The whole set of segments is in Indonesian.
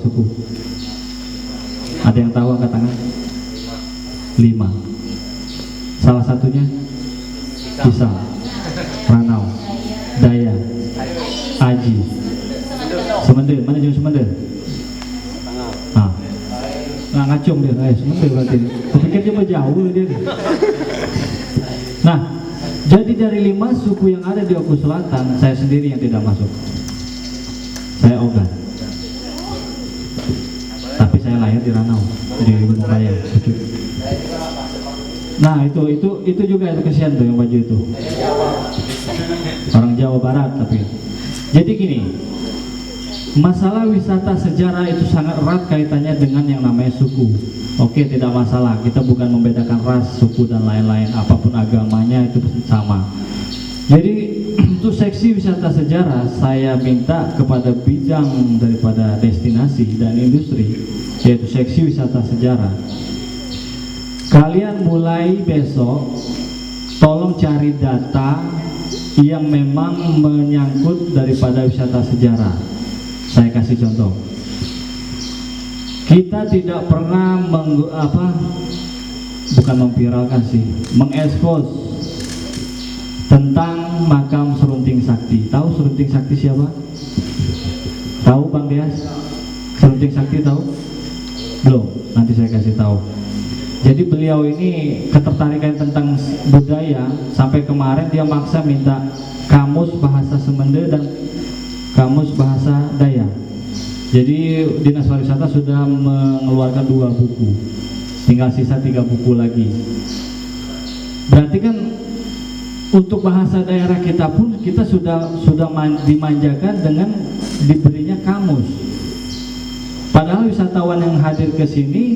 suku? Ada yang tahu angkat tangan? 5. Salah satunya Kisam, Ranau, Daya, Aji, Semende. Mana jauh Semende? Nah, ngacung dia, Semende berarti. Kupikir dia jauh dia. Nah, jadi dari 5 suku yang ada di Oku Selatan, saya sendiri yang tidak masuk. Saya Ogan. Tapi saya lahir di Ranau, di Gunung Raya. Nah, itu juga itu kesian tuh yang baju itu. Orang Jawa Barat tapi. Jadi gini, masalah wisata sejarah itu sangat erat kaitannya dengan yang namanya suku. Oke, tidak masalah, kita bukan membedakan ras, suku dan lain-lain, apapun agamanya itu sama. Jadi untuk seksi wisata sejarah, saya minta kepada bidang daripada destinasi dan industri, yaitu seksi wisata sejarah, kalian mulai besok tolong cari data yang memang menyangkut daripada wisata sejarah. Saya kasih contoh. Kita tidak pernah bukan memviralkan sih, mengekspos tentang makam Serunting Sakti. Tahu Serunting Sakti siapa? Tahu Bang Dias? Serunting Sakti tahu? Belum, nanti saya kasih tahu. Jadi beliau ini ketertarikan tentang budaya, sampai kemarin dia maksa minta kamus bahasa Semende dan kamus bahasa Daya. Jadi Dinas Pariwisata sudah mengeluarkan 2 buku, tinggal sisa 3 buku lagi. Berarti kan untuk bahasa daerah kita pun kita sudah dimanjakan dengan diberinya kamus. Padahal wisatawan yang hadir ke sini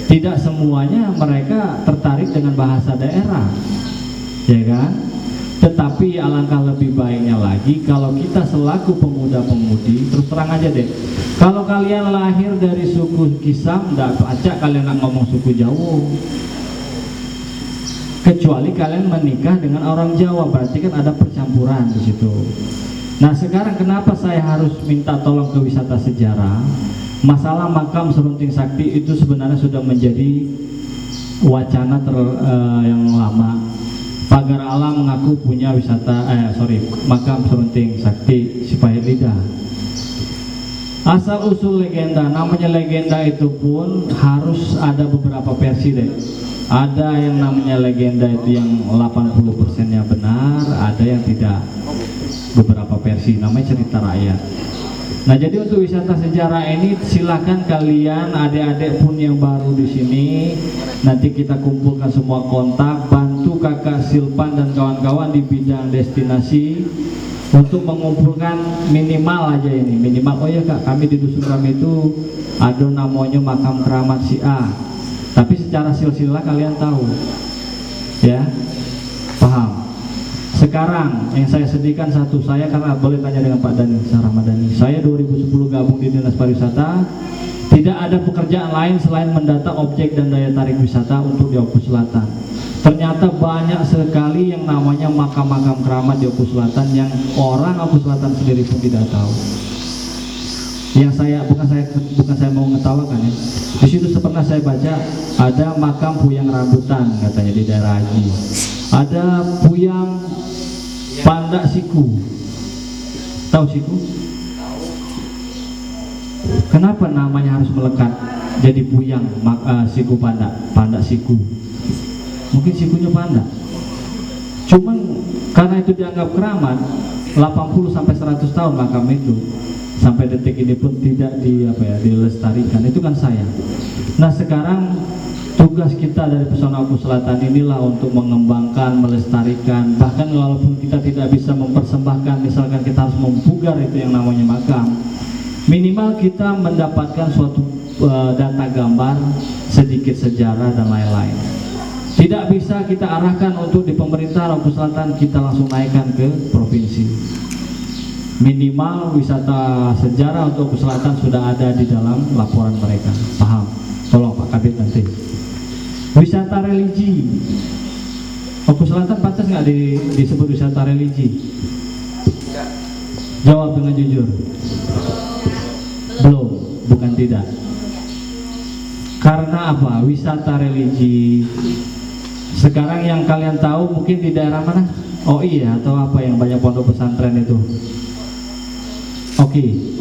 tidak semuanya mereka tertarik dengan bahasa daerah, ya kan? Tetapi alangkah lebih baiknya lagi kalau kita selaku pemuda-pemudi, terus terang aja deh, kalau kalian lahir dari suku Kisam, tidak acak kalian nak ngomong suku Jawa, kecuali kalian menikah dengan orang Jawa, berarti kan ada percampuran di situ. Nah, sekarang kenapa saya harus minta tolong ke wisata sejarah? Masalah makam Serunting Sakti itu sebenarnya sudah menjadi wacana yang lama. Pagar Alam mengaku punya makam Serunting Sakti Sipahit Lidah. Asal usul legenda, namanya legenda itu pun harus ada beberapa versi deh. Ada yang namanya legenda itu yang 80%-nya benar, ada yang tidak. Beberapa versi, namanya cerita rakyat. Nah, jadi untuk wisata sejarah ini silakan kalian adik-adik pun yang baru di sini, nanti kita kumpulkan semua kontak, bantu Kakak Silpan dan kawan-kawan di bidang destinasi untuk mengumpulkan minimal aja ini, minimal. Oh ya Kak, kami di dusun kami itu ada namanya makam keramat si A, tapi secara silsilah kalian tahu, ya, paham? Sekarang yang saya sedihkan satu, saya karena boleh tanya dengan Pak Dani Saramadani, saya 2010 gabung di Dinas Pariwisata, tidak ada pekerjaan lain selain mendata objek dan daya tarik wisata untuk di Oku Selatan. Ternyata banyak sekali yang namanya makam-makam keramat di Oku Selatan yang orang Oku Selatan sendiri pun tidak tahu. Yang bukan saya mau ngetawakan ya. Di situ pernah saya baca ada makam Puyang Rambutan katanya di daerah Haji. Ada Puyang Pandak Siku. Tahu Siku? Kenapa namanya harus melekat jadi Puyang Siku Pandak Siku? Mungkin sikunya panda. Cuman karena itu dianggap keramat, 80 sampai 100 tahun makam itu sampai detik ini pun tidak dilestarikan. Itu kan sayang. Nah, sekarang tugas kita dari Pesona Oku Selatan inilah untuk mengembangkan, melestarikan, bahkan walaupun kita tidak bisa mempersembahkan, misalkan kita harus mempugar itu yang namanya makam, minimal kita mendapatkan suatu data gambar, sedikit sejarah dan lain-lain. Tidak bisa kita arahkan untuk di pemerintah Oku Selatan kita langsung naikkan ke provinsi. Minimal wisata sejarah untuk Oku Selatan sudah ada di dalam laporan mereka. Paham? Tolong Pak Kabit nanti. Wisata religi, Oku Selatan pantas nggak disebut wisata religi? Jawab dengan jujur. Belum. bukan tidak. Karena apa? Wisata religi. Sekarang yang kalian tahu mungkin di daerah mana? Oh iya, atau apa yang banyak pondok pesantren itu? Oke.